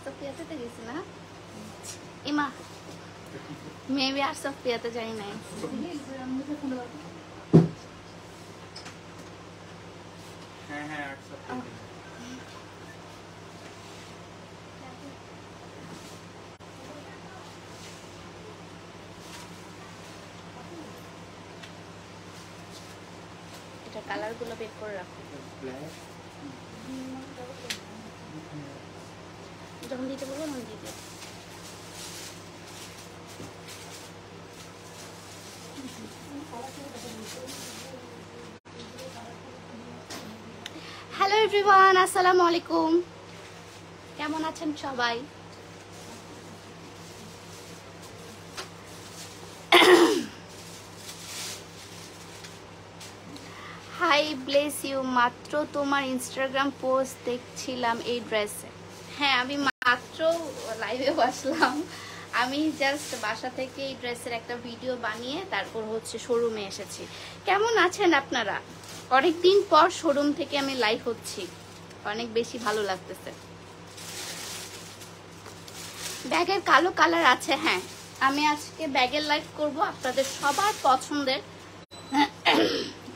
সোফিয়াতে গেছি না ইমা মেবি আর সোফিয়াতে যাই নাই হ্যাঁ হ্যাঁ আর সোফিয়াতে এটা কালার গুলো বের করে রাখো ব্ল্যাক যখন দিতে বলবো তখন দিতে হ্যালো এভরিওয়ান আসসালামু আলাইকুম কেমন আছেন সবাই হাই ব্লেস ইউ মাত্র তোমার ইনস্টাগ্রাম পোস্ট দেখছিলাম এই ড্রেসে হ্যাঁ আমি মাত্র লাইভেও আসলাম আমি জাস্ট বাসা থেকে এই ড্রেসের একটা ভিডিও বানিয়ে তারপর হচ্ছে শোরুমে এসেছি কেমন আছেন আপনারা অনেকদিন পর শোরুম থেকে আমি লাইভ হচ্ছি অনেক বেশি ভালো লাগতেছে ব্যাগের কালো কালার আছে হ্যাঁ আমি আজকে ব্যাগের লাইভ করব আপনাদের সবার পছন্দের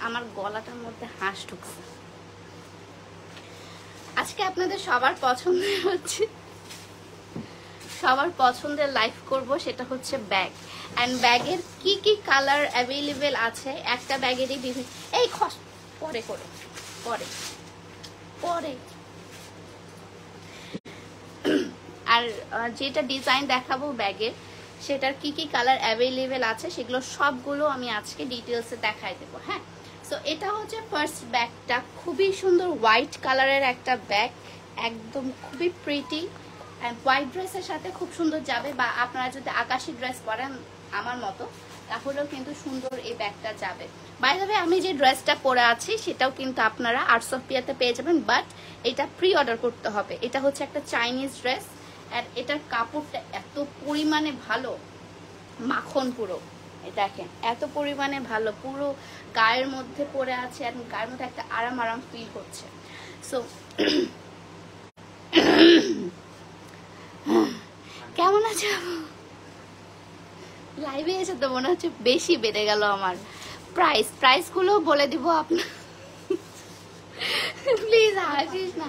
আমার গলাটার মধ্যে হাঁস ঢুকছে আজকে আপনাদের সবার পছন্দের হচ্ছে সবার পছন্দের লাইভ করব সেটা হচ্ছে ব্যাগ এন্ড ব্যাগের কি কি কালার অ্যাভেলেবেল আছে একটা ব্যাগেরই বিভিন্ন এই খস পরে করে পরে পরে আর যেটা ডিজাইন দেখাবো ব্যাগের সেটার কি কি কালার অ্যাভেলেবেল আছে সেগুলো সবগুলো আমি আজকে ডিটেলসে দেখাই দেবো হ্যাঁ সো এটা হচ্ছে ফার্স্ট ব্যাগটা খুবই সুন্দর হোয়াইট কালারের একটা ব্যাগ একদম খুবই প্রিটি এন্ড হোয়াইট ড্রেসের সাথে খুব সুন্দর যাবে বা আপনারা যদি আকাশি ড্রেস পরেন আমার মতো তাহলেও কিন্তু সুন্দর এই ব্যাগটা যাবে বাই দ্য ওয়ে আমি যে ড্রেসটা পরে আছি সেটাও কিন্তু আপনারা আর্টস অফ পিয়াতে পেয়ে যাবেন বাট এটা প্রি অর্ডার করতে হবে এটা হচ্ছে একটা চাইনিজ ড্রেস আর এটার কাপড়টা এত পরিমাণে ভালো মাখন পুরো দেখেন এত পরিমাণে ভালো পুরো গায়ের মধ্যে পরে আছে আর গায়ের মধ্যে একটা আরাম আরাম ফিল হচ্ছে সো কেমন আছে লাইভে এসে তো মনে হচ্ছে বেশি বেড়ে গেল আমার প্রাইস গুলো বলে দিব আপনার প্লিজ হাসিস না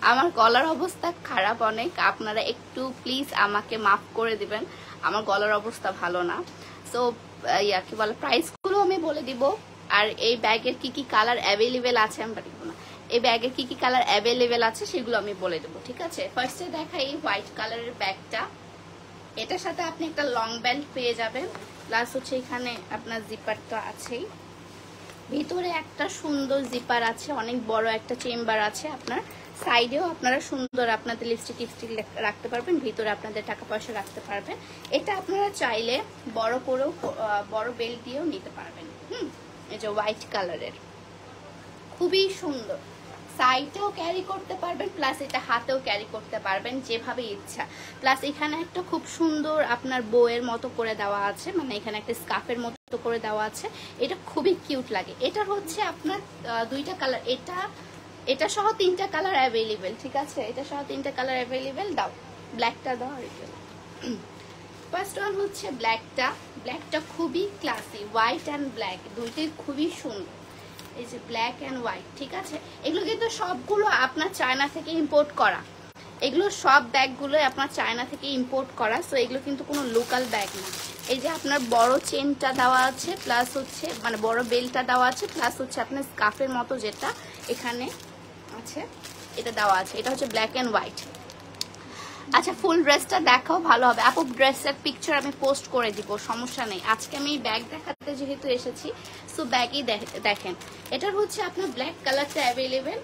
আমার গলার অবস্থা খারাপ অনেক আপনারা একটু প্লিজ আমাকে মাফ করে দিবেন আমার গলার অবস্থা ভালো না সো কি বলে প্রাইস গুলো আমি বলে দিব আর এই ব্যাগের কি কি কালার অ্যাভেলেবেল আছে আমি বলব না এই ব্যাগের কি কি কালার অ্যাভেলেবেল আছে সেগুলো আমি বলে দেবো ঠিক আছে ফার্স্টে দেখাই এই হোয়াইট কালারের ব্যাগটা এটার সাথে আপনি একটা লং বেল্ট পেয়ে যাবেন প্লাস হচ্ছে এখানে আপনার জিপার তো আছেই ভিতরে একটা সুন্দর জিপার আছে অনেক বড় একটা চেম্বার আছে আপনার সাইডেও আপনারা সুন্দর আপনাদের লিপস্টিক রাখতে পারবেন ভিতরে আপনাদের টাকা পয়সা রাখতে পারবেন এটা আপনারা চাইলে বড় করেও বড় বেল্ট দিয়েও নিতে পারবেন এই যে হোয়াইট কালারের খুবই সুন্দর সাইডেও ক্যারি করতে পারবেন প্লাস এটা হাতেও ক্যারি করতে পারবেন যেভাবে ইচ্ছা প্লাস এখানে একটা খুব সুন্দর আপনার বউয়ের মতো করে দেওয়া আছে মানে এখানে একটা স্কার্ফের মতো করে দেওয়া আছে এটা খুবই কিউট লাগে এটা হচ্ছে আপনার দুইটা কালার এটা সহ তিনটা কালার অ্যাভেলেবেল ঠিক আছে এটা সহ তিনটা কালার অ্যাভেলেবেল দাও ব্ল্যাকটা দাও আর এটা ফার্স্ট ওয়ান হচ্ছে ব্ল্যাকটা খুবই ক্লাসি হোয়াইট অ্যান্ড ব্ল্যাক দুইটাই খুবই সুন্দর এই যে ব্ল্যাক অ্যান্ড হোয়াইট ঠিক আছে এগুলো কিন্তু সবগুলো আপনার চায়না থেকে ইম্পোর্ট করা এগুলো সব ব্যাগগুলো আপনার চায়না থেকে ইম্পোর্ট করা সো এগুলো কিন্তু কোনো লোকাল ব্যাগ না এই যে আপনার বড় চেনটা দেওয়া আছে প্লাস হচ্ছে মানে বড় বেল্টটা দেওয়া আছে প্লাস হচ্ছে আপনার স্কার্ফের মতো যেটা এখানে আছে এটা দেওয়া আছে এটা হচ্ছে ব্ল্যাক অ্যান্ড হোয়াইট আচ্ছা ফুল ড্রেসটা দেখাও ভালো হবে আপু ড্রেসের পিকচার আমি পোস্ট করে দিব সমস্যা নেই আজকে আমি ব্যাগ দেখাতে যেহেতু এসেছি সো ব্যাগই দেখেন এটার হচ্ছে আপনার ব্ল্যাক কালারটা অ্যাভেলেবেল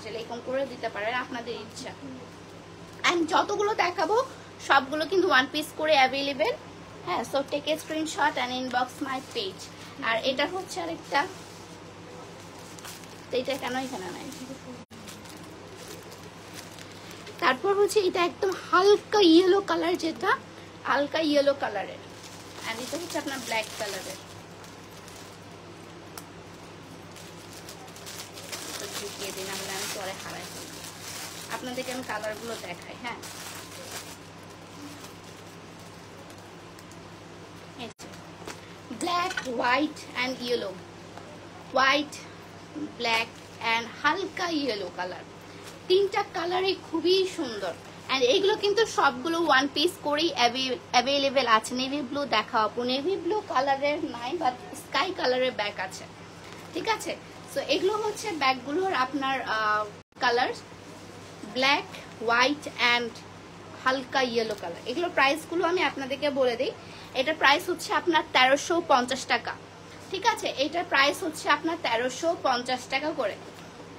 এরকম করে দিতে পারেন আপনাদের ইচ্ছা এন্ড যতগুলো দেখাবো সবগুলো কিন্তু ওয়ান পিস করে অ্যাভেলেবেল হ্যাঁ so take a screenshot and inbox my page আর এটা হচ্ছে আরেকটা এটা কেন এখানে নাই তারপর হচ্ছে এটা একদম হালকা ইয়েলো কালার যেটা হালকা ইয়েলো কালারের আর এটা হচ্ছে আপনার ব্ল্যাক কালারের ঢুকিয়ে দিন আমি পরে হারাই আপনাদেরকে আমি কালারগুলো দেখাই। হ্যাঁ, black, white and yellow, white, black and হালকা ইয়েলো কালার, তিনটা কালারই খুবই সুন্দর। অ্যান্ড এইগুলো কিন্তু সবগুলো ওয়ান পিস করেই অ্যাভেলেবেল আছে। নেভি ব্লু দেখাবো, নেভি ব্লু কালারের নাই, বাট স্কাই কালারের ব্যাগ আছে, ঠিক আছে। সো এগুলো হচ্ছে ব্যাগগুলোর আপনার কালার ব্ল্যাক, হোয়াইট অ্যান্ড হালকা ইয়েলো কালার। এগুলো প্রাইসগুলো আমি আপনাদেরকে বলে দিই। এটার প্রাইস হচ্ছে আপনার 1350 টাকা, ঠিক আছে। এটার প্রাইস হচ্ছে আপনার 1350 টাকা করে।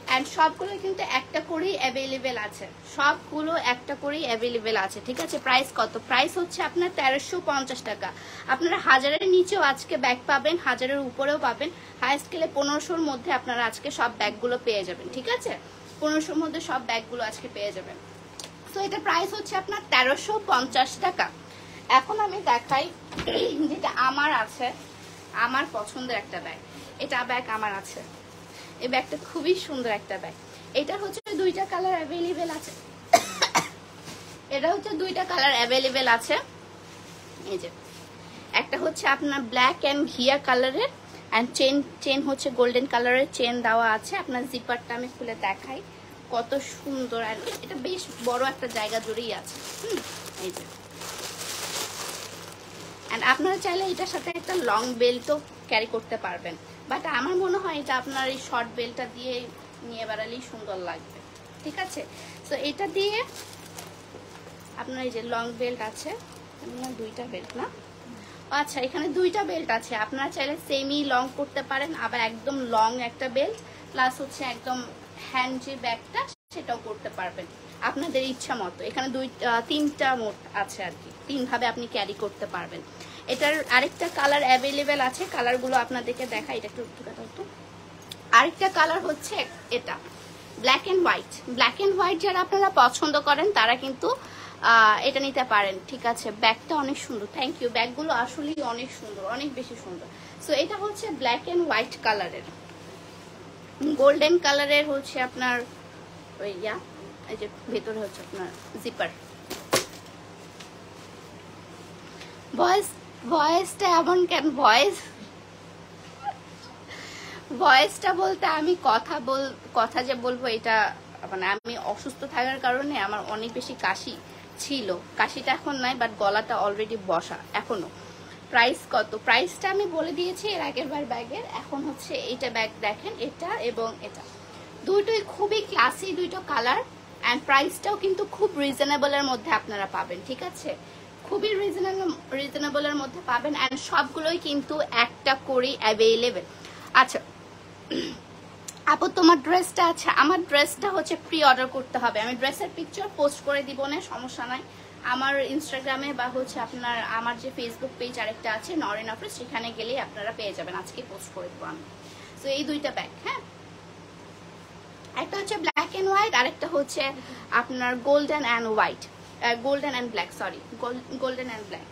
অ্যান্ড সবগুলো কিন্তু একটা করেই অ্যাভেলেবেল আছে, সবগুলো একটা করেই অ্যাভেলেবেল আছে, ঠিক আছে। প্রাইস কত? প্রাইস হচ্ছে আপনার 1350 টাকা। আপনারা 1000-এর নিচেও আজকে ব্যাগ পাবেন, 1000-এর উপরেও পাবেন, হাইস্ট গেলে 1500-র মধ্যে আপনারা আজকে সব ব্যাগগুলো পেয়ে যাবেন, ঠিক আছে। 1500-র মধ্যে সব ব্যাগগুলো আজকে পেয়ে যাবেন। তো এটা প্রাইস হচ্ছে আপনার 1350 টাকা। এখন আমি দেখাই যেটা আমার আছে, আমার পছন্দের একটা ব্যাগ। এটা ব্যাগ আমার আছে, এই ব্যাগটা খুবই সুন্দর একটা ব্যাগ। এটা হচ্ছে দুইটা কালার অ্যাভেলেবেল আছে, এটা হচ্ছে দুইটা কালার অ্যাভেলেবেল আছে। এই যে একটা হচ্ছে আপনার ব্ল্যাক অ্যান্ড ঘিয়া কালারের, অ্যান্ড চেন হচ্ছে গোল্ডেন কালারের চেন দেওয়া আছে। আপনার জিপারটা আমি খুলে দেখাই, কত সুন্দর। আর এটা বেশ বড় একটা জায়গা জুড়েই আছে। এই যে, অ্যান্ড আপনারা চাইলে এটার সাথে একটা লং বেল্টও ক্যারি করতে পারবেন, বাট আমার মনে হয় এটা আপনার এই শর্ট বেল্টটা দিয়ে নিয়ে বেড়ালেই সুন্দর লাগবে, ঠিক আছে। তো এটা দিয়ে আপনার এই যে লং বেল্ট আছে, দুইটা বেল্ট না, আচ্ছা এখানে দুইটা বেল্ট আছে। আপনারা চাইলে সেমি লং করতে পারেন, আবার একদম লং একটা বেল্ট প্লাস হচ্ছে একদম হ্যান্ড যে ব্যাগটা সেটাও করতে পারবেন আপনাদের ইচ্ছা মতো। এখানে তিনটা মোট আছে আর কি, তিনভাবে আপনি ক্যারি করতে পারবেন। এটার আরেকটা কালার অ্যাভেলেবেল আছে, কালারগুলো আপনাদেরকে দেখা। এটা একটু আরেকটা কালার হচ্ছে এটা black and white. Black and white যারা আপনারা পছন্দ করেন তারা কিন্তু এটা নিতে পারেন, ঠিক আছে। ব্যাগটা অনেক সুন্দর, থ্যাংক ইউ। ব্যাগগুলো আসলেই অনেক সুন্দর, অনেক বেশি সুন্দর। সো এটা হচ্ছে ব্ল্যাক অ্যান্ড হোয়াইট কালারের, গোল্ডেন কালারের হচ্ছে আপনার ওই এই যে ভেতরে হচ্ছে আপনার জিপার। ভয়েসটা এমন কেন? ভয়েসটা বলতে আমি কথা যে বলবো এটা মানে আমি অসুস্থ থাকার কারণে আমার অনেক বেশি কাশি ছিল, কাশিটা এখন নাই, বাট গলাটা অলরেডি বসা এখনো। প্রাইস কত? প্রাইসটা আমি বলে দিয়েছি এর আগের বার ব্যাগের। এখন হচ্ছে এইটা ব্যাগ দেখেন, এটা এবং এটা দুটোই খুবই ক্লাসি, দুটো কালার। অ্যান্ড প্রাইসটাও কিন্তু খুব রিজনেবলের মধ্যে আপনারা পাবেন, ঠিক আছে। খুবই রিজনেবলের মধ্যে পাবেন। অ্যান্ড সবগুলোই কিন্তু একটা করেই অ্যাভেলেবেল। আচ্ছা আপু তোমার ড্রেসটা আছে, আমার ড্রেসটা হচ্ছে প্রি অর্ডার করতে হবে। আমি ড্রেসের পিকচার পোস্ট করে দিব না, সমস্যা নাই। আমার ইনস্টাগ্রামে বা হচ্ছে আপনার আমার যে ফেসবুক পেজ আরেকটা আছে নরেন অফিস, সেখানে গেলেই আপনারা পেয়ে যাবেন। আজকে পোস্ট করে দেবো আমি। তো এই দুইটা ব্যাগ, হ্যাঁ, একটা হচ্ছে ব্ল্যাক অ্যান্ড হোয়াইট, আরেকটা হচ্ছে আপনার golden and white, golden and black, sorry golden and black.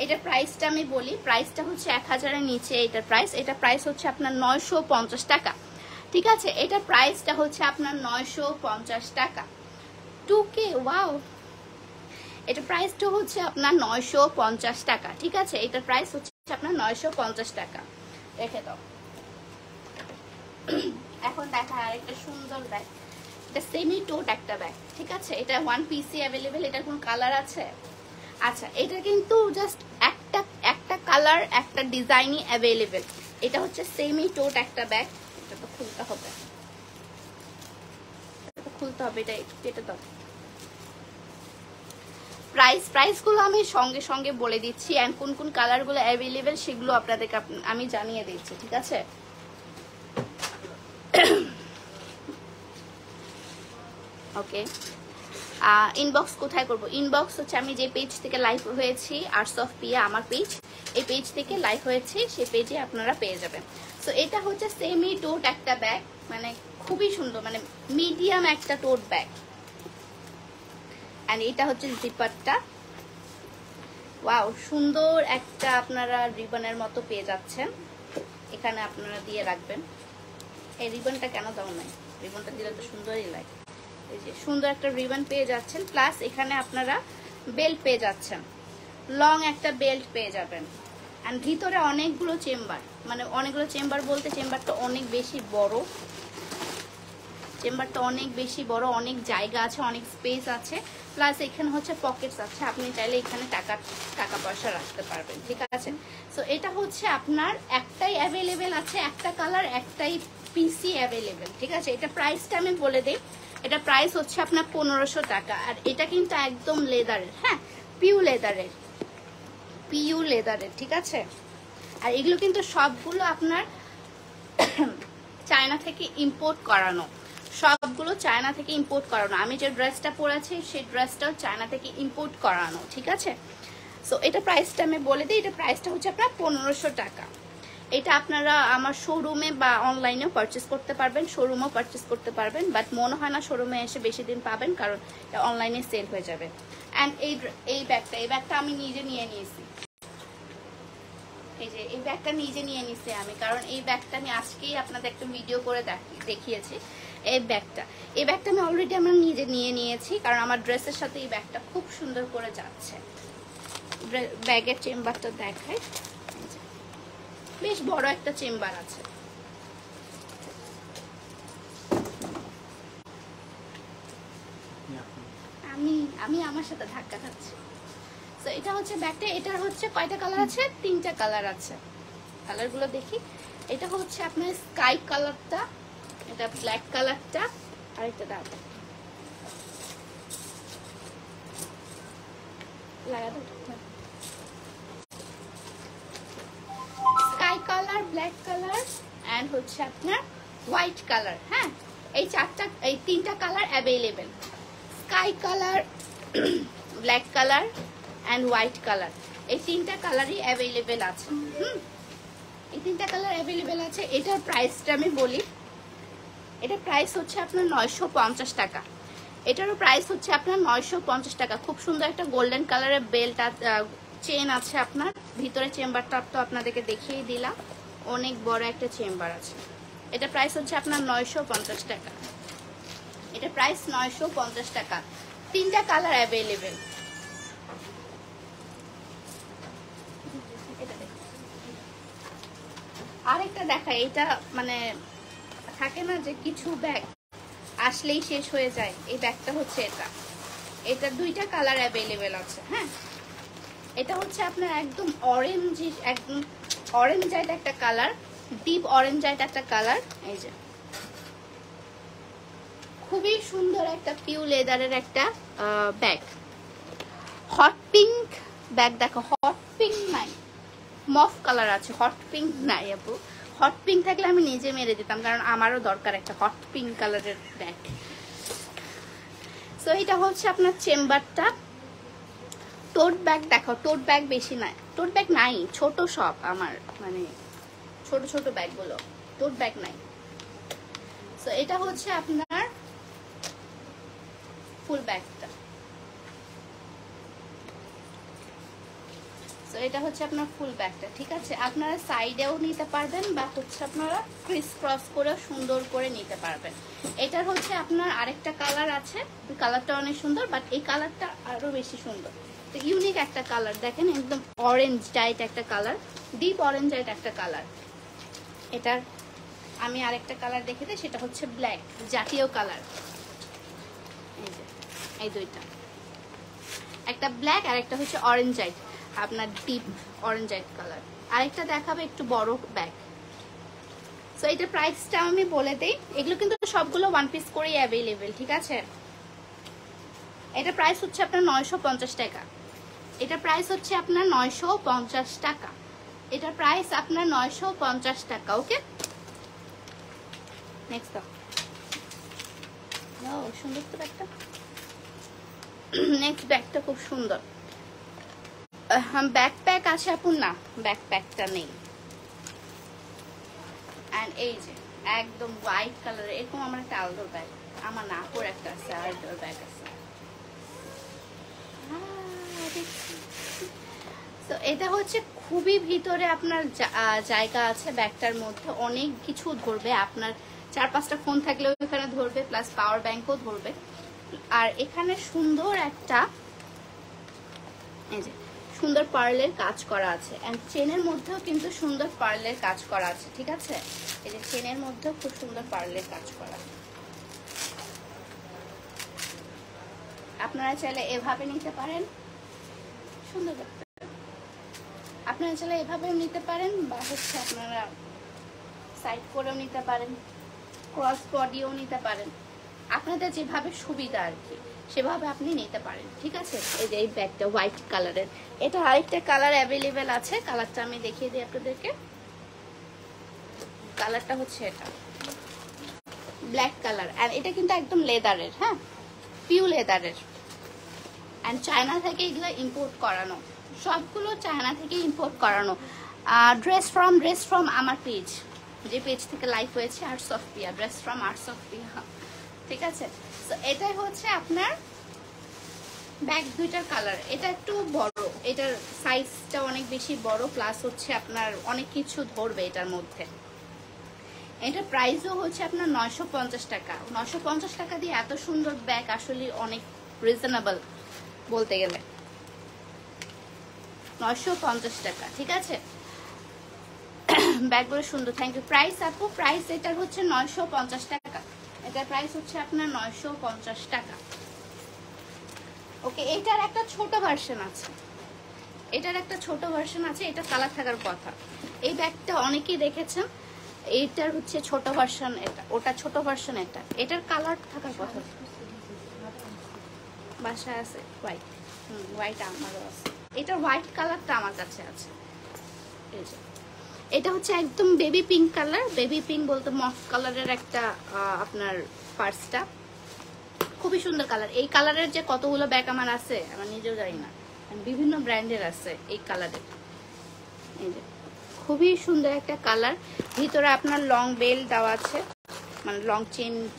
এটার প্রাইসটা আমি বলি, প্রাইসটা হচ্ছে 1000-এর নিচে এটার প্রাইস। এটা প্রাইস হচ্ছে আপনার 950 টাকা, ঠিক আছে। এটার প্রাইসটা হচ্ছে আপনার 950 টাকা, 2K। ওয়াও, এটা প্রাইসটা হচ্ছে আপনার 950 টাকা, ঠিক আছে। এটার প্রাইস হচ্ছে আপনার 950 টাকা। রেখে দাও। এখন দেখা আরেকটা সুন্দর ব্যাগ, এটা সেমি টোট একটা ব্যাগ, ঠিক আছে। এটা ওয়ান পিসি অ্যাভেলেবেল। এটার কোন কালার আছে? আচ্ছা, এটা কিন্তু জাস্ট একটা কালার, একটা ডিজাইনই অ্যাভেলেবেল। এটা হচ্ছে সেমি টোট একটা ব্যাগ। এটা তো খুলতে হবে, এটা দাও। প্রাইসগুলো আমি সঙ্গে সঙ্গে বলে দিচ্ছি, এন্ড কোন কোন কালারগুলো অ্যাভেলেবেল সেগুলো আপনাদেরকে আমি জানিয়ে দিচ্ছি, ঠিক আছে। ওকে, ইনবক্স কোথায় করব? ইনবক্স হচ্ছে আমি যে পেজ থেকে লাইভ হয়েছি, আর্টস অফ পিয়া আমার পেজ, এই পেজ থেকে লাইভ হয়েছে, সেই পেজে আপনারা পেয়ে যাবেন। সো এটা হচ্ছে সেমি টোট একটা ব্যাগ, মানে খুবই সুন্দর, মানে মিডিয়াম একটা টোট ব্যাগ। এন্ড এটা হচ্ছে জিপারটা। ওয়াও, সুন্দর একটা আপনারা রিবনের মতো পেয়ে যাচ্ছেন, এখানে আপনারা দিয়ে রাখবেন। এই রিবনটা কেন দাও নাই? রিবনটা দিলে তো সুন্দরই লাগে। এই যে সুন্দর একটা রিবন পেয়ে যাচ্ছেন, প্লাস এখানে আপনারা বেল্ট পেয়ে যাচ্ছেন, লং একটা বেল্ট পেয়ে যাবেন। অ্যান্ড ভিতরে অনেকগুলো চেম্বার, মানে অনেকগুলো চেম্বার বলতে চেম্বারটা অনেক বেশি বড়, চেম্বারটা অনেক বেশি বড়, অনেক জায়গা আছে, অনেক স্পেস আছে, প্লাস এখানে হচ্ছে পকেটস আছে, আপনি চাইলে এখানে টাকা পয়সা রাখতে পারবেন, ঠিক আছে। সো এটা হচ্ছে আপনার একটাই অ্যাভেলেবেল আছে, একটা কালার একটাই পিসি অ্যাভেলেবেল, ঠিক আছে। এটা প্রাইসটা আমি বলে দিই, এটা প্রাইস হচ্ছে আপনার 1500 টাকা। আর এটা কিন্তু একদম লেদারের, হ্যাঁ, পিউ লেদারের, ঠিক আছে। আর এগুলো কিন্তু সবগুলো আপনার চায়না থেকে ইম্পোর্ট করানো, সবগুলো চায়না থেকে ইম্পোর্ট করানো। আমি যে ড্রেসটা পরেছি সেই ড্রেসটাও চায়না থেকে ইম্পোর্ট করানো, ঠিক আছে। সো এটা প্রাইসটা আমি বলে দিই, এটা প্রাইসটা হচ্ছে আপনার 1500 টাকা। এটা আপনারা আমার শোরুমে বা অনলাইনেও পারচেস করতে পারবেন, শোরুমেও পারচেস করতে পারবেন, বাট মনে হয় না শোরুমে এসে বেশি দিন পাবেন, কারণ অনলাইনে সেল হয়ে যাবে। অ্যান্ড এই ব্যাগটা আমি নিজে নিয়ে নিয়েছি, এই যে এই ব্যাগটা নিজে নিয়ে নিছি আমি, কারণ এই ব্যাগটা আমি আজকেই আপনাদের একটা ভিডিও করে দেখিয়েছি। এই ব্যাগটা আমি অলরেডি আমরা নিজে নিয়ে নিয়েছি, কারণ আমার ড্রেসের সাথে এই ব্যাগটা খুব সুন্দর করে যাচ্ছে। ব্যাগের চেম্বারটা দেখাই, বেশ বড় একটা চেম্বার আছে। আমি আমার সাথে ধাক্কা খাচ্ছি। তো এটা হচ্ছে ব্যাগটা, এটার হচ্ছে কয়টা কালার আছে? 3টা কালার আছে। কালারগুলো দেখি, এটা হচ্ছে আপনার স্কাই কালারটা, এটা ব্ল্যাক কালারটা, আর এটা দাও sky colour, black colour and হচ্ছে আপনার হোয়াইট কালার। হ্যাঁ, এই 3টা colour available, sky colour, black colour and white colour, এই 3টা কালারই অ্যাভেলেবেল আছে। এই 3টা কালার অ্যাভেলেবেল আছে। এটার প্রাইসটা আমি বলি, এটার প্রাইস হচ্ছে আপনার 950 টাকা। এটারও প্রাইস হচ্ছে আপনার 950 টাকা। খুব সুন্দর একটা গোল্ডেন কালারের বেল্ট চেন আছে আপনার ভিতরে, চেম্বারটা তো আপনাদেরকে দেখিয়ে দিলাম, অনেক বড় একটা চেম্বার আছে। এটা প্রাইস হচ্ছে আপনার 950 টাকা। এটা প্রাইস 950 টাকা। 3টা কালার অ্যাভেলেবেল। আরেকটা দেখাই, এটা মানে থাকে না যে কিছু ব্যাগ আসলেই শেষ হয়ে যায়, এই ব্যাগটা হচ্ছে এটা 2টা কালার অ্যাভেলেবেল আছে। হ্যাঁ, এটা হচ্ছে আপনার একদম অরেঞ্জাইট একটা কালার, ডিপ অরেঞ্জাইট একটা কালার। এই যে খুবই সুন্দর একটা পিউ লেদারের একটা ব্যাগ, হট পিঙ্ক ব্যাগ। দেখো, হট পিঙ্ক নাই, মফ কালার আছে, হট পিঙ্ক নাই আপু। হট পিঙ্ক থাকলে আমি নিজে মেরে দিতাম, কারণ আমারও দরকার একটা হট পিঙ্ক কালারের ব্যাগ। সো এটা হচ্ছে আপনার চেম্বারটা। টোট ব্যাগ দেখো, টোট ব্যাগ বেশি নাই, টোট ব্যাগ নাই, ছোট সব আমার, মানে ছোট ব্যাগগুলো, টোট ব্যাগ নাই। সো এটা হচ্ছে আপনার ফুল ব্যাগটা। সো এটা হচ্ছে আপনার ফুল ব্যাগটা, ঠিক আছে। আপনারা সাইডেও নিতে পারবেন বা হচ্ছে আপনারা ক্রিস ক্রস করে সুন্দর করে নিতে পারবেন। এটার হচ্ছে আপনার আরেকটা কালার আছে, কালারটা অনেক সুন্দর, বাট এই কালারটা আরো বেশি সুন্দর। তো ইউনিক একটা কালার, দেখেন একদম অরেঞ্জ টাইট একটা কালার, ডিপ অরেঞ্জ টাইট একটা কালার। এটার আমি আরেকটা কালার দেখে দিই, সেটা হচ্ছে ব্ল্যাক জাতীয় কালার। এই যে এই দুইটা, একটা ব্ল্যাক আর একটা হচ্ছে অরেঞ্জাইট, আপনার ডিপ অরেঞ্জাইট কালার। আরেকটা দেখাবে একটু বড় ব্যাগ। সো এটার প্রাইসটা আমি বলে দেই, এগুলো কিন্তু সবগুলো 1 পিস করেই অ্যাভেলেবেল, ঠিক আছে। এটা প্রাইস হচ্ছে আপনার 950 টাকা। এটা প্রাইস হচ্ছে আপনার 950 টাকা। এটার প্রাইস আপনার 950 টাকা। ওকে, নেক্সট দাও। ও সুন্দর তো ব্যাগটা। নেক্সট ব্যাগটা খুব সুন্দর, ব্যাকপ্যাক আছে আপু? না, ব্যাকপ্যাকটা নেই। এন্ড এই যে একদম হোয়াইট কালার, এরকম আমার একটা আলদোর ব্যাগ, আমার না পর একটা আছে আলদোর ব্যাগ আছে। তো এটা হচ্ছে খুবই ভিতরে আপনার জায়গা আছে, ব্যাগটার মধ্যে অনেক কিছু ধরবে, আপনার 4-5টা ফোন থাকলেও এখানে ধরবে, প্লাস পাওয়ার ব্যাংকও ধরবে। আর এখানে সুন্দর একটা এই যে সুন্দর পার্লের কাজ করা আছে, এন্ড চেনের মধ্যেও কিন্তু সুন্দর পার্লের কাজ করা আছে, ঠিক আছে? এই যে চেনের মধ্যেও খুব সুন্দর পার্লের কাজ করা। আপনারা চাইলে এভাবে নিতে পারেন, সুন্দর দেখতে। আপনারা চাইলে এভাবেও নিতে পারেন, বা হচ্ছে আপনারা সাইড করেও নিতে পারেন, ক্রস বডিও নিতে পারেন, আপনাদের যেভাবে সুবিধা আর কি সেভাবে আপনি নিতে পারেন, ঠিক আছে? এই যে এই ব্যাগটা হোয়াইট কালারের, এটা আরেকটা কালার অ্যাভেলেবেল আছে, কালারটা আমি দেখিয়ে দিই আপনাদেরকে। কালারটা হচ্ছে এটা ব্ল্যাক কালার, আর এটা কিন্তু একদম লেদারের, হ্যাঁ, পিওর লেদারের, অ্যান্ড চায়না থেকে এগুলো ইম্পোর্ট করানো, সবগুলো চায়না থেকে ইম্পোর্ট করানো। ড্রেস ফ্রম আমার পেজ, যে পেজ থেকে লাইভ হয়েছে arts of Piya, dress from arts of Piya, ঠিক আছে? তো এটাই হচ্ছে আপনার ব্যাগ দুইটার কালার। এটা একটু বড়, এটার সাইজটা অনেক বেশি বড়, প্লাস হচ্ছে আপনার অনেক কিছু ধরবে এটার মধ্যে। এটার প্রাইসও হচ্ছে আপনার 950 টাকা। 950 টাকা দিয়ে এত সুন্দর ব্যাগ আসলে অনেক রিজনেবল বলতে গেলে। 950 টাকা, ঠিক আছে? ব্যাগগুলো সুন্দর, থ্যাংক ইউ। প্রাইস আপু, প্রাইস এটার হচ্ছে 950 টাকা। এটার প্রাইস হচ্ছে আপনার 950 টাকা। ওকে, এটার একটা ছোট ভার্সন আছে, এটার একটা ছোট ভার্সন আছে, এটা কালার থাকার কথা। এই ব্যাগটা অনেকেই দেখেছেন, এইটার হচ্ছে ছোট ভার্সন, এটা ওটা ছোট ভার্সন, এটা এটার কালার থাকার কথা। বাসায় আছে হোয়াইট, হোয়াইট আমারও আছে, এটা হোয়াইট কালারটা আমার কাছে আছে। এই যে এটা হচ্ছে একদম baby pink colour, baby pink বলতে মফ কালারের একটা আপনার পার্সটা, খুবই সুন্দর কালার। এই কালারের যে কতগুলো ব্যাগ আমার আছে আমার নিজেও জানি না, বিভিন্ন ব্র্যান্ডের আছে এই কালারের। এই যে খুবই সুন্দর একটা কালার, ভিতরে আপনার লং বেল দেওয়া আছে, মানে লং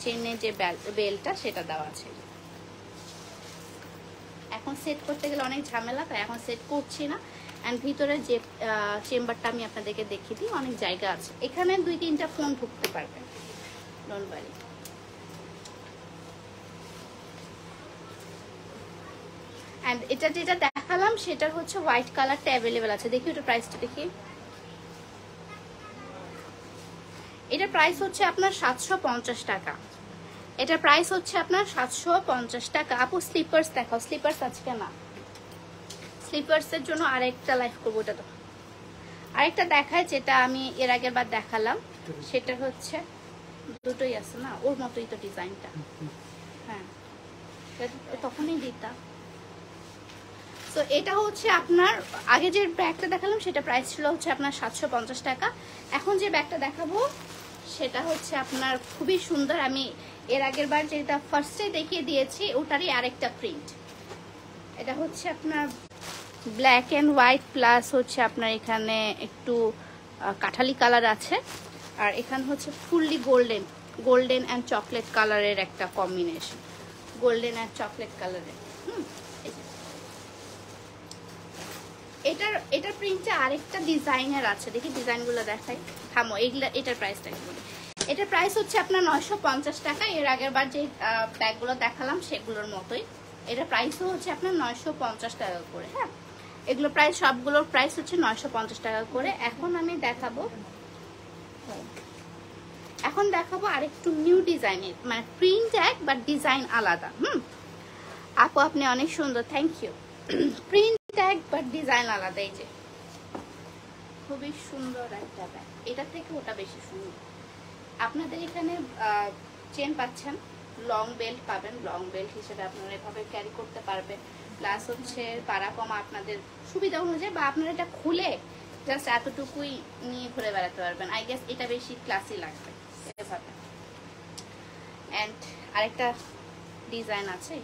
চেনে যে বেলটা সেটা দেওয়া আছে। এখন সেট করতে গেলে অনেক ঝামেলা, তাই এখন সেট করছি না। অ্যান্ড ভিতরে যে চেম্বারটা আমি আপনাদেরকে দেখিয়ে দিই, অনেক জায়গা আছে, এখানে 2-3টা ফোন ঢুকতে পারবে, ডোন্ট ওয়ারি। অ্যান্ড এটা যেটা দেখালাম সেটার হচ্ছে হোয়াইট কালারটা অ্যাভেলেবেল আছে। দেখি ওটা প্রাইসটা দেখি। এটার প্রাইস হচ্ছে আপনার 750 টাকা। এটার প্রাইস হচ্ছে আপনার 750 টাকা। আপু স্লিপার্স দেখাও, স্লিপার্স আজকে না, স্লিপার্সের জন্য আরেকটা লাইভ করবো। ওটা তো আরেকটা দেখায় যেটা আমি এর আগের বার দেখালাম, সেটা হচ্ছে দুটোই আছে না, ওর মতোই তো ডিজাইনটা, হ্যাঁ তখনই দিতা। তো এটা হচ্ছে আপনার আগে যে ব্যাগটা দেখালাম সেটা প্রাইস ছিল হচ্ছে আপনার 750 টাকা। এখন যে ব্যাগটা দেখাবো সেটা হচ্ছে আপনার খুবই সুন্দর, আমি এর আগের বার যেটা ফার্স্টে দেখিয়ে দিয়েছি ওটারই আরেকটা প্রিন্ট। এটা হচ্ছে আপনার ব্ল্যাক অ্যান্ড হোয়াইট, প্লাস হচ্ছে আপনার এখানে একটু কাঠালি কালার আছে, আর এখানে হচ্ছে ফুললি গোল্ডেন অ্যান্ড চকলেট কালারের একটা কম্বিনেশন, গোল্ডেন অ্যান্ড চকলেট কালারের। এটার প্রিন্টে আরেকটা ডিজাইনের আছে, দেখি ডিজাইনগুলো দেখাই, থামো এইগুলা। এটার প্রাইসটা কি বলি, এটার প্রাইস হচ্ছে আপনার 950 টাকা। এর আগের বার যে ব্যাগগুলো দেখালাম সেগুলোর মতোই, এটার প্রাইসও হচ্ছে আপনার 950 টাকা করে। হ্যাঁ, এগুলো প্রাইস সবগুলোর প্রাইস হচ্ছে 950 টাকা করে। এখন আমি দেখাবো আরেকটু নিউ ডিজাইনের, মানে প্রিন্ট এক বাট ডিজাইন আলাদা। আপু আপনি অনেক সুন্দর, থ্যাংক ইউ। প্রিন্ট এক বাট ডিজাইন আলাদা। এই যে খুবই সুন্দর একটা ব্যাগ, এটা থেকে ওটা বেশি সুন্দর। আপনাদের এখানে চেন পাচ্ছেন, লং বেল্ট পাবেন, লং বেল্ট হিসেবে আপনারা এভাবে ক্যারি করতে পারবেন, প্লাস হচ্ছে পাড়া কমা আপনাদের সুবিধা অনুযায়ী, বা আপনারা এটা খুলে জাস্ট এতটুকুই নিয়ে ঘুরে বেড়াতে পারবেন। আই গেস এটা বেশি ক্লাসি লাগবে এভাবে। অ্যান্ড আরেকটা ডিজাইন আছে,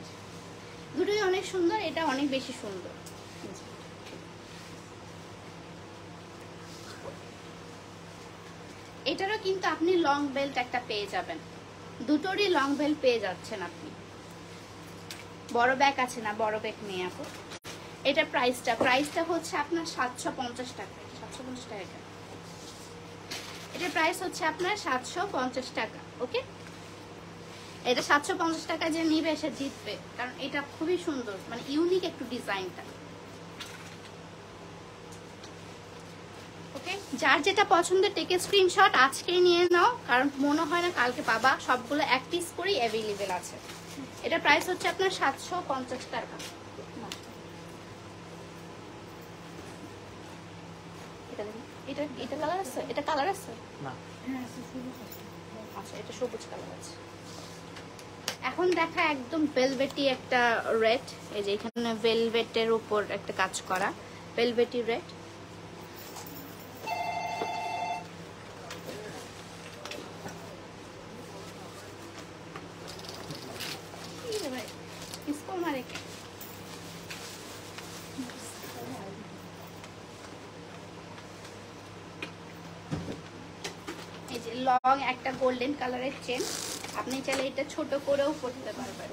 দুটোই অনেক সুন্দর, এটা অনেক বেশি সুন্দর। এটারও কিন্তু আপনি লং বেল্ট একটা পেয়ে যাবেন, দুটোরই লং বেল্ট পেয়ে যাচ্ছেন আপনি। বড় ব্যাগ আছে না, বড় ব্যাগ নিয়ে আপু। এটা প্রাইসটা হচ্ছে আপনার 750 টাকা। 750 টাকা, এটার প্রাইস হচ্ছে আপনার 750 টাকা। ওকে, এটা 750 টাকা যে নিবে সে জিতবে, কারণ এটা খুবই সুন্দর, মানে ইউনিক একটু ডিজাইনটা। ওকে, যার যেটা পছন্দের টেকে স্ক্রিনশট, আজকেই নিয়ে নাও, কারণ মনে হয় না কালকে পাবা। সবগুলো এক পিস করেই অ্যাভেলেবেল আছে। এটা প্রাইস হচ্ছে আপনার 750 টাকা। এটা দেখুন, এটা কালার আছে, এটা কালার আছে না। আচ্ছা, এটা সবুজ কালার আছে। এখন দেখা একদম ভেলভেটি একটা রেড, এই যে এখানে ভেলভেটের উপর একটা কাজ করা, ভেলভেটি রেড। इसको मारे क्या? এই যে লং একটা গোল্ডেন কালারের চেন, আপনি চাইলে এটা ছোট করেও পরতে পারবেন।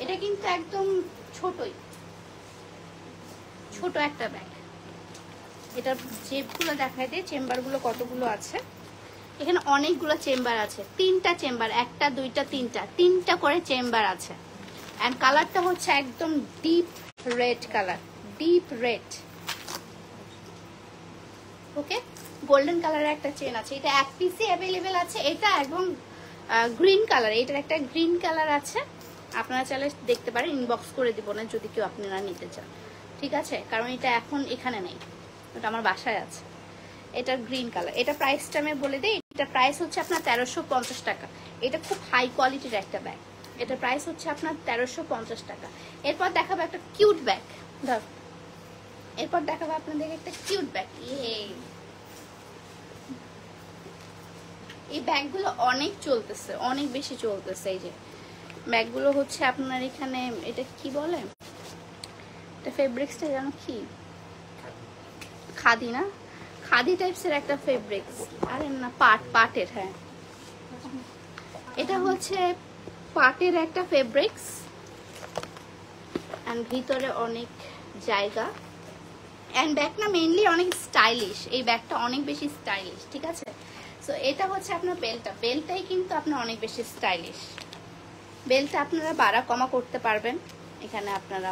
এটা কিন্তু একদম ছোটই, ছোট একটা ব্যাগ। এটা জেবগুলো দেখায় দিয়ে চেম্বারগুলো কতগুলো আছে। এখানে অনেকগুলো চেম্বার আছে, 3টা চেম্বার, 1টা 2টা 3টা করে চেম্বার আছে। এন্ড কালারটা হচ্ছে একদম deep red colour, deep red. Okay, golden কালারের একটা চেন আছে, এটা এক পিসই অ্যাভেলেবেল আছে। এটা এবং গ্রিন কালার, এটার একটা গ্রিন কালার আছে। আপনারা চাইলে দেখতে পারেন, ইনবক্স করে দিব না যদি কেউ আপনারা নিতে চান, ঠিক আছে? কারণ এটা এখন এখানে নেই, ওটা আমার বাসায় আছে। এটা গ্রিন কালার, এটা প্রাইসটা আমি বলে দিই। এটা প্রাইস হচ্ছে আপনার 1350 টাকা। এটা খুব হাই কোয়ালিটির একটা ব্যাগ। এটা প্রাইস হচ্ছে আপনার 1350 টাকা। এরপর দেখাবো একটা কিউট ব্যাগ, ধর। এরপর দেখাবো আপনাদের একটা কিউট ব্যাগ। এই ব্যাগগুলো অনেক চলতেছে, অনেক বেশি চলতেছে। এই যে ব্যাগগুলো হচ্ছে আপনার এখানে, এটা কি বলে, এটা ফেব্রিক্সটা জানো কি? খাদি না, খাদি টাইপসের একটা ফেব্রিক্স। আরে না, পাটের। হ্যাঁ, এটা হচ্ছে পাটের একটা ফেব্রিক্স, এন্ড ভিতরে অনেক জায়গা। এন্ড ব্যাগটা মেইনলি অনেক স্টাইলিশ, এই ব্যাগটা অনেক বেশি স্টাইলিশ, ঠিক আছে? সো এটা হচ্ছে আপনার বেলটাই কিন্তু আপনার অনেক বেশি স্টাইলিশ। বেলটা আপনারা বাড়া কমা করতে পারবেন, এখানে আপনারা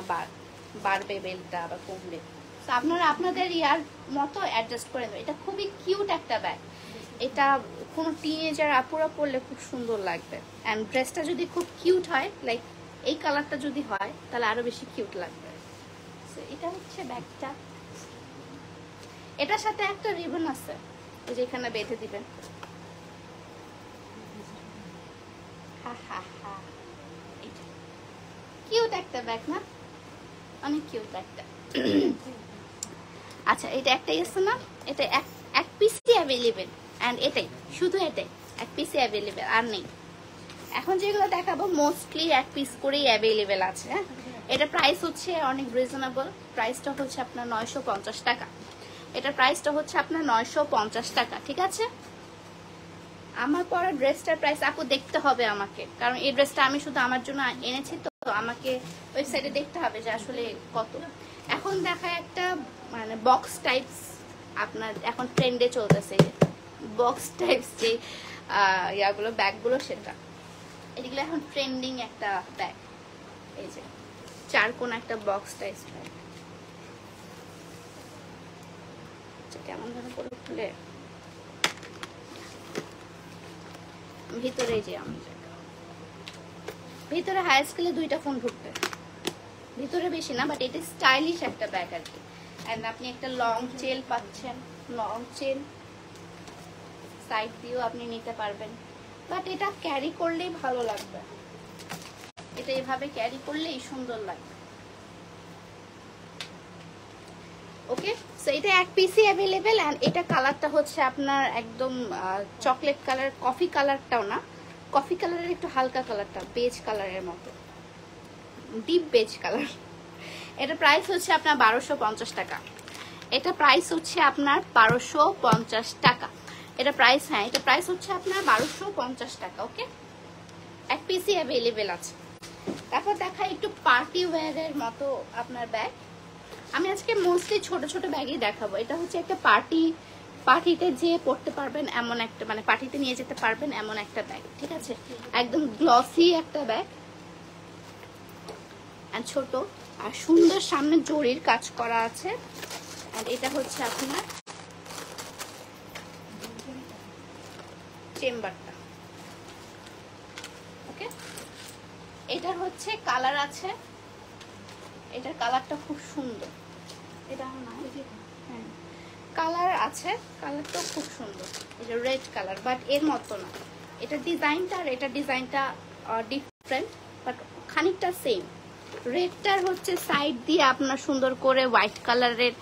বাড়বে বেলটা বা কমবে, তো আপনারা আপনাদের ইয়ার মতো অ্যাডজাস্ট করে দেবেন। এটা খুবই কিউট একটা ব্যাগ। এটা কোনো টিনেজার আপুরা পরলে খুব সুন্দর লাগবে। অ্যান্ড ড্রেসটা যদি খুব কিউট হয়, লাইক এই কালারটা যদি হয়, তাহলে আরো বেশি কিউট লাগবে। সো এটা হচ্ছে ব্যাগটা। এটার সাথে একটা রিবন আছে, এই যে এখানে বেঁধে দিবেন। কিউট একটা ব্যাগ না? অনেক কিউট ব্যাগটা। আচ্ছা, এটা একটাই আছে না? এটা এক পিসই অ্যাভেলেবেল, এন্ড এটাই, শুধু এটাই এক পিসই অ্যাভেলেবেল, আর নেই। এখন যেগুলো দেখাবো মোস্টলি এক পিস করেই অ্যাভেলেবেল আছে। হ্যাঁ, এটা প্রাইস হচ্ছে অনেক রিজনেবল। প্রাইসটা হচ্ছে আপনার 950 টাকা। এটা প্রাইসটা হচ্ছে আপনার 950 টাকা, ঠিক আছে? আমার পরা ড্রেসটার প্রাইস আপু দেখতে হবে আমাকে, কারণ এই ড্রেসটা আমি শুধু আমার জন্য এনেছি, তো আমাকে ওয়েবসাইটে দেখতে হবে যে আসলে কত। এখন দেখায় একটা মানে বক্স টাইপস, আপনার এখন ট্রেন্ডে চলতেছে বক্স টাইপস যে ইয়াগুলো, ব্যাগগুলো, সেটা এগুলো এখন ট্রেন্ডিং একটা ব্যাগ। এই যে চারকোণ একটা বক্স টাইপস ব্যাগ, কেমন ধরনের করে খুলে ভিতরে, যে আমার ভিতরে হাই স্কেলে 2টা ফোন ঢুকবে, ভিতরে বেশি না, বাট এটা স্টাইলিশ একটা ব্যাগ আর কি। এন্ড আপনি একটা লং চেন পাচ্ছেন, লং চেন সাইড দিয়েও আপনি নিতে পারবেন, বাট এটা ক্যারি করলেই ভালো লাগবে। এটা এভাবে ক্যারি করলেই সুন্দর লাগবে। ওকে, সো এটা এক পিসই অ্যাভেলেবেল। এন্ড এটা কালারটা হচ্ছে আপনার একদম চকলেট কালার, কফি কালারটাও না, কফি কালারের একটু হালকা কালারটা, বেজ কালারের মতো, ডিপ বেজ কালার। এটা প্রাইস হচ্ছে আপনার 1250 টাকা। এটা প্রাইস হচ্ছে আপনার 1250 টাকা। এটা প্রাইস, হ্যাঁ, এটা প্রাইস হচ্ছে আপনার 1250 টাকা। ওকে, এক পিসই অ্যাভেলেবেল আছে। তারপর দেখা একটু পার্টি ওয়্যারের মতো আপনার ব্যাগ। আমি আজকে মোস্টলি ছোট ছোট ব্যাগই দেখাবো। এটা হচ্ছে একটা পার্টি পার্টিতে যেয়ে পড়তে পারবেন এমন একটা, মানে পার্টিতে নিয়ে যেতে পারবেন এমন একটা ব্যাগ, ঠিক আছে? একদম গ্লসি একটা ব্যাগ, আর ছোট আর সুন্দর, সামনে জরির কাজ করা আছে। আর এটা হচ্ছে আপনার চেম্বারটা, ওকে? এটার হচ্ছে কালার আছে, এটার কালারটা খুব সুন্দর, এটা না, হ্যাঁ কালার আছে, কালারটা খুব সুন্দর, এটা রেড কালার, বাট এর মতো না, এটা ডিজাইনটা আর এটা ডিজাইনটা ডিফারেন্ট, বাট খানিকটা সেম। রেডটার হচ্ছে সাইড দিয়ে আপনার সুন্দর করে হোয়াইট কালারের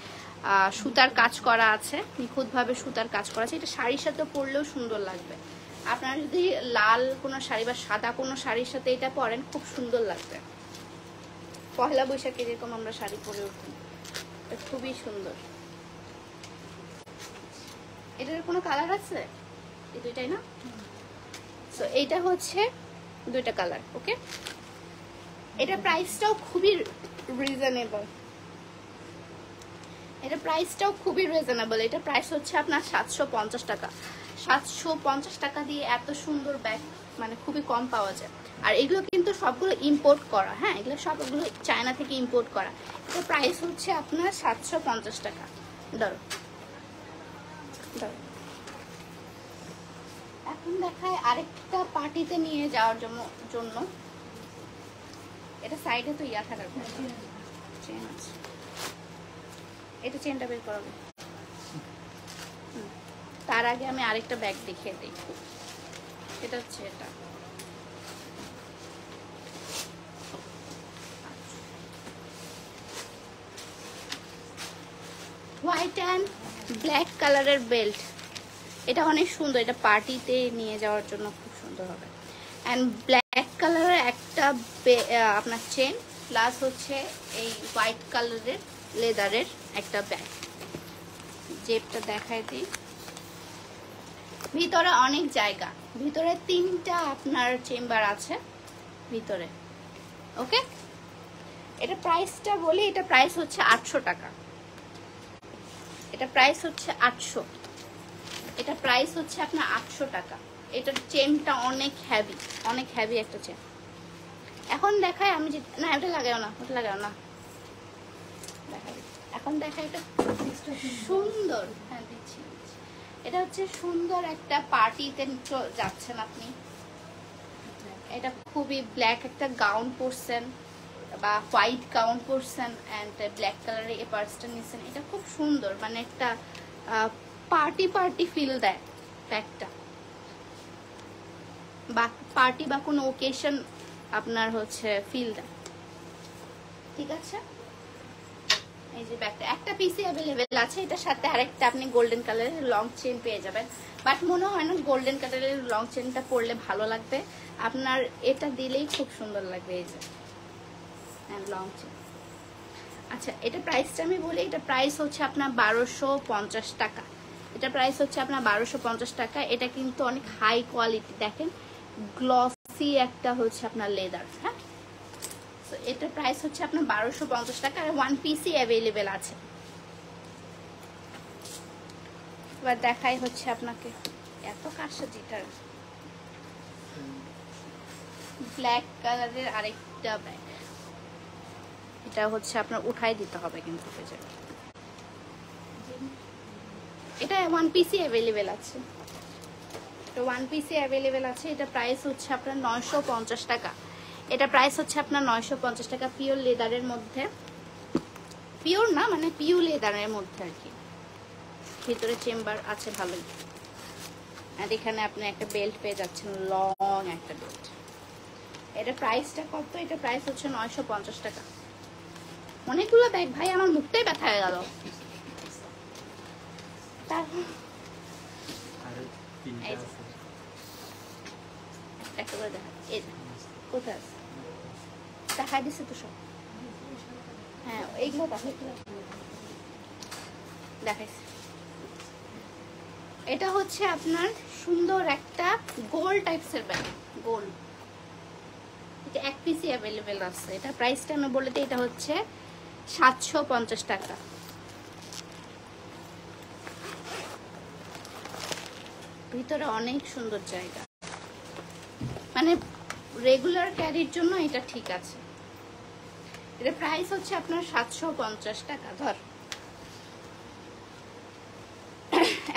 সুতার কাজ করা আছে, নিখুঁতভাবে সুতার কাজ করা আছে। এটা শাড়ির সাথে পরলেও সুন্দর লাগবে। আপনারা যদি লাল কোনো শাড়ি বা সাদা কোনো শাড়ির সাথে এটা পরেন খুব সুন্দর লাগবে। পহেলা বৈশাখে যেরকম আমরা শাড়ি পরে উঠি, এটা খুবই সুন্দর। এটার কোনো কালার আছে? এই দুইটাই না? সো এইটা হচ্ছে দুইটা কালার, ওকে? এটা প্রাইসটাও খুবই রিজনেবল, এটা প্রাইসটাও খুবই রিজনেবল। এটা প্রাইস হচ্ছে আপনার 750 টাকা। 750 টাকা দিয়ে এত সুন্দর ব্যাগ মানে খুবই কম পাওয়া যায়। আর এগুলো কিন্তু সবগুলো ইম্পোর্ট করা, হ্যাঁ এগুলো সবগুলো চায়না থেকে ইম্পোর্ট করা। এটা প্রাইস হচ্ছে আপনার 750 টাকা। ধরো ধরো, এখন দেখায় আরেকটা পার্টিতে নিয়ে যাওয়ার জন্য। এটা সাইডে তো ইয়া থাকার কথা, চেন আছে, এটা চেনটা বের করাবো। তার আগে আমি আরেকটা ব্যাগ দেখিয়ে দিই। এটা হচ্ছে এটা, হোয়াইট অ্যান্ড ব্ল্যাক কালারের বেল্ট। এটা অনেক সুন্দর, এটা পার্টিতে নিয়ে যাওয়ার জন্য খুব সুন্দর হবে। অ্যান্ড ব্ল্যাক কালারের একটা আপনার চেন, প্লাস হচ্ছে এই হোয়াইট কালারের লেদারের একটা ব্যাগ। জেবটা দেখায় দিই। ভিতরে অনেক জায়গা, ভিতরে 3টা আপনার চেম্বার আছে ভিতরে, ওকে? এটা প্রাইসটা বলি, এটা প্রাইস হচ্ছে 800 টাকা। এটা প্রাইস হচ্ছে 800, এটা প্রাইস হচ্ছে আপনার 800 টাকা। এটার চেনটা অনেক হেভি, অনেক হেভি একটা চেন। এখন দেখায় আমি যে, না এটা লাগাও না, ওটা লাগাও না, দেখাই এখন দেখায়। এটা সুন্দর, হ্যাঁ দিচ্ছি। এটা হচ্ছে সুন্দর একটা পার্টিতে যাচ্ছেন আপনি, এটা খুবই ব্ল্যাক একটা গাউন পরছেন বা হোয়াইট গাউন পরছেন অ্যান্ড ব্ল্যাক কালারের এই পার্সটা নিচ্ছেন, এটা খুব সুন্দর, মানে একটা পার্টি ফিল দেয় ব্যাগটা, বা পার্টি বা কোনো ওকেশন আপনার হচ্ছে ফিল দেয়, ঠিক আছে? এই যে ব্যাগটা একটা পিসি অ্যাভেলেবেল আছে, এটার সাথে আরেকটা আপনি গোল্ডেন কালারের লং চেন পেয়ে যাবেন, বাট মনে হয় না গোল্ডেন কালারের লং চেনটা পরলে ভালো লাগবে, আপনার এটা দিলেই খুব সুন্দর লাগবে। এই যে লং চেন। আচ্ছা, এটা প্রাইসটা আমি বলি, এটা প্রাইস হচ্ছে আপনার 1250 টাকা। এটা প্রাইস হচ্ছে আপনার 1250 টাকা। এটা কিন্তু অনেক হাই কোয়ালিটি, দেখেন গ্লসি একটা হচ্ছে আপনার লেদার, হ্যাঁ? তো এটা প্রাইস হচ্ছে আপনার 1250 টাকা, আর 1 পিসই অ্যাভেলেবেল আছে। এবার দেখাই হচ্ছে আপনাকে, এত কারসাজিটার ব্ল্যাক কালারের আরেকটা ব্যাগ। এটা হচ্ছে আপনার উঠাই দিতে হবে কিন্তু, এটা 1 পিসই অ্যাভেলেবেল আছে, এটা 1 পিসই অ্যাভেলেবেল আছে। এটা প্রাইস হচ্ছে আপনার 950 টাকা। এটা প্রাইস হচ্ছে আপনার 950 টাকা, পিওর লেদারের মধ্যে, পিওর না মানে পিউ লেদারের মধ্যে আর কি, ভিতরে চেম্বার আছে ভালোই। আর এখানে আপনি একটা বেল্ট পেয়ে যাচ্ছেন, লং একটা বেল্ট। এটা প্রাইসটা কত? এটা প্রাইস হচ্ছে 950 টাকা। অনেকগুলো ব্যাগ ভাই, আমার মুখটাই ব্যথা হয়ে গেল। একটা করে দেখা, কোথায় আছে দেখা দিচ্ছে তো সব, হ্যাঁ এইগুলো দেখাইছে। এটা হচ্ছে আপনার সুন্দর একটা গোল টাইপসের ব্যাগ, গোল। এটা 1 পিসই অ্যাভেলেবেল আছে। এটা প্রাইসটা আমি বলে দিই, এটা হচ্ছে 750 টাকা। ভিতরে অনেক সুন্দর জায়গা, মানে রেগুলার ক্যারির জন্য এটা ঠিক আছে। এটা প্রাইস হচ্ছে আপনার 750 টাকা। ধর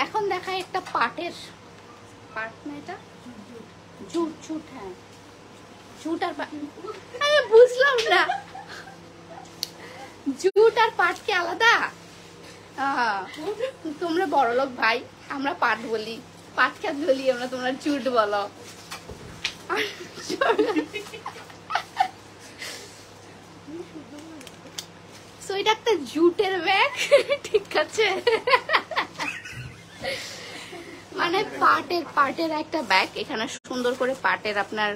এখন দেখায় একটা পাটের, পাট না এটা, জুট জুট, হ্যাঁ জুট আর আমি বুঝলাম না, জুট আর পাট কি আলাদা? তোমরা বড়লোক ভাই, আমরা পাট বলি, পাট খাত বলি আমরা, তোমরা জুট বলো। সো এটা একটা জুটের ব্যাগ, ঠিক আছে, মানে পাটের একটা ব্যাগ। এখানে সুন্দর করে পাটের আপনার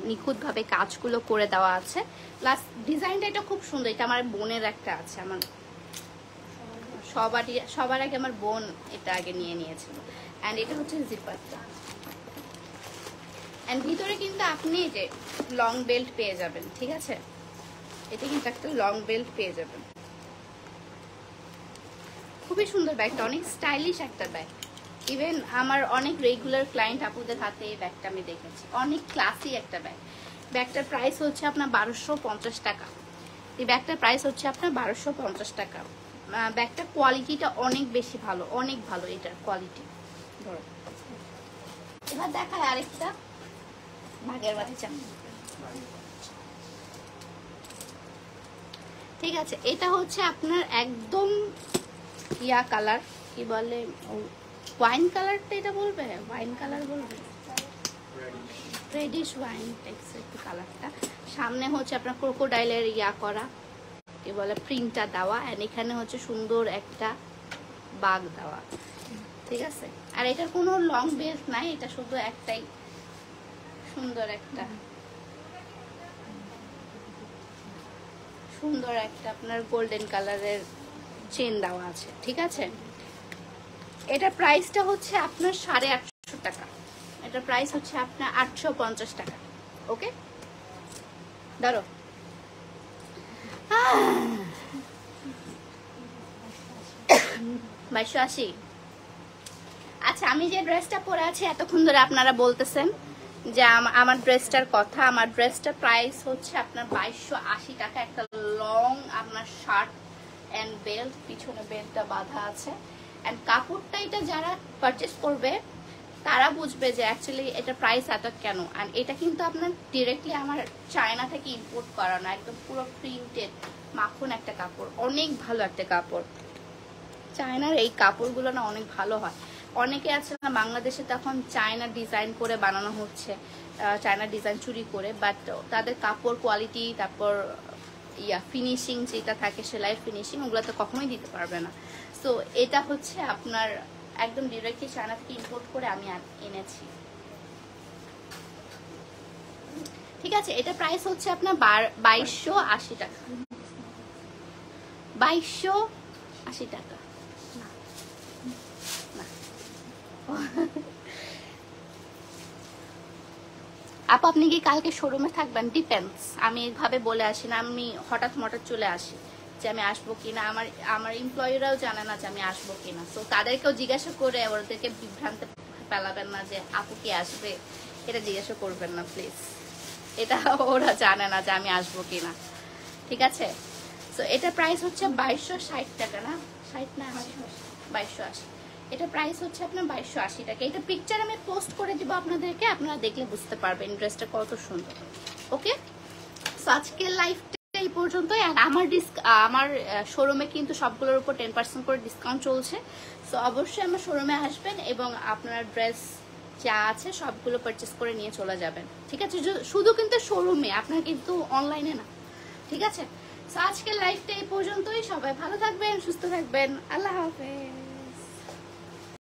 নিখুঁত ভাবে কাজগুলো করে দেওয়া আছে, প্লাস ডিজাইনটা এটা খুব সুন্দর। এটা আমার বোনের একটা আছে, আমার সবার আগে আমার বোন এটা আগে নিয়ে নিয়েছিল। অ্যান্ড এটা হচ্ছে জিপারটা, অ্যান্ড ভিতরে কিন্তু আপনি যে লং বেল্ট পেয়ে যাবেন, ঠিক আছে, এটা কিন্তু একটা লং বেল্ট পেয়ে যাবেন। খুবই সুন্দর ব্যাগটা, অনেক স্টাইলিশ একটা ব্যাগ। ইভেন আমার অনেক রেগুলার ক্লায়েন্ট আপুদের হাতে এই ব্যাগটা আমি দেখেছি, অনেক ক্লাসি একটা ব্যাগ। ব্যাগটার প্রাইস হচ্ছে আপনার 1250 টাকা। এই ব্যাগটার প্রাইস হচ্ছে আপনার 1250 টাকা। ব্যাগটার কোয়ালিটিটা অনেক বেশি ভালো, অনেক ভালো এটার কোয়ালিটি। ধরো এবার দেখায় আরেকটা ভাগের বাচ্চা, ঠিক আছে। এটা হচ্ছে আপনার একদম ইয়া কালার, কি বলে, ওয়াইন কালারটা এটা বলবে, ওয়াইন কালার বলবে, রেডিশ ওয়াইন টাইপস একটু কালারটা। সামনে হচ্ছে আপনার ক্রোকোডাইলের ইয়া করা, কি বলে, প্রিন্টটা দেওয়া, এন্ড এখানে হচ্ছে সুন্দর একটা বাগ দেওয়া, ঠিক আছে। আর এটার কোনো লং বেল্ট নাই, এটা শুধু একটাই সুন্দর একটা আপনার গোল্ডেন কালারের চেন দেওয়া আছে, ঠিক আছে। এটা প্রাইসটা হচ্ছে আপনার 850 টাকা। এটা প্রাইস হচ্ছে আপনার 850 টাকা। ওকে, ধরো 2280। আচ্ছা, আমি যে ড্রেসটা পরে আছি এতক্ষণ ধরে আপনারা বলতেছেন যে আমার ড্রেসটার কথা, আমার ড্রেসটার প্রাইস হচ্ছে আপনার 2280 টাকা। একটা লং আপনার শার্ট এন্ড বেল্ট, পিছনে বেল্টটা বাঁধা আছে। এন্ড কাপড়টা এটা যারা পারচেস করবে তারা বুঝবে যে অ্যাকচুয়ালি এটা প্রাইস এত কেন। আর এটা কিন্তু আপনার ডিরেক্টলি আমার চায়না থেকে ইম্পোর্ট করানো, একদম পুরো প্রিন্টেড মাখন একটা কাপড়, অনেক ভালো একটা কাপড়। চায়নার এই কাপড়গুলো না অনেক ভালো হয়। অনেকে আছে না বাংলাদেশে তখন চায়না ডিজাইন করে বানানো হচ্ছে, চায়না ডিজাইন চুরি করে, বাট তাদের কাপড় কোয়ালিটি, তারপর ফিনিশিং যেটা থাকে, সেলাই ফিনিশিং, ওগুলো তো কখনোই দিতে পারবে না। সো এটা হচ্ছে আপনার একদম ডিরেক্টলি চায়না থেকে ইম্পোর্ট করে আমি এনেছি, ঠিক আছে। এটা প্রাইস হচ্ছে আপনার 2280 টাকা। 2280 টাকা। আপু আপনি কি কালকে শোরুমে থাকবেন? ডিপেন্ডস, আমি এইভাবে বলে আসি না, আমি হঠাৎ চলে আসি যে আমি আসবো কিনা। আমার এমপ্লয়িরাও জানে না যে আমি আসবো কিনা। তো তাদেরকেও জিজ্ঞাসা করে ওদেরকে বিভ্রান্তে ফেলাবেন না যে আপু কি আসবে, এটা জিজ্ঞাসা করবেন না প্লিজ। এটা ওরা জানে না যে আমি আসবো কিনা, ঠিক আছে। তো এটা প্রাইস হচ্ছে 2260 টাকা, না 60 না 2280। এটা প্রাইস হচ্ছে আপনার 2280 টাকা। এটা পিকচার আমি পোস্ট করে দিব আপনাদেরকে, আপনারা দেখলে বুঝতে পারবেন ড্রেসটা কত সুন্দর। ওকে, সো আজকের লাইফটা এই পর্যন্তই। আর আমার শোরুমে কিন্তু সবগুলোর উপর 10% করে ডিসকাউন্ট চলছে। সো অবশ্যই আমার শোরুমে আসবেন এবং আপনার ড্রেস যা আছে সবগুলো পারচেস করে নিয়ে চলে যাবেন, ঠিক আছে। শুধু কিন্তু শোরুমে, আপনার কিন্তু অনলাইনে না, ঠিক আছে। সো আজকের লাইফটা এই পর্যন্তই। সবাই ভালো থাকবেন, সুস্থ থাকবেন, আল্লাহ হাফেজ।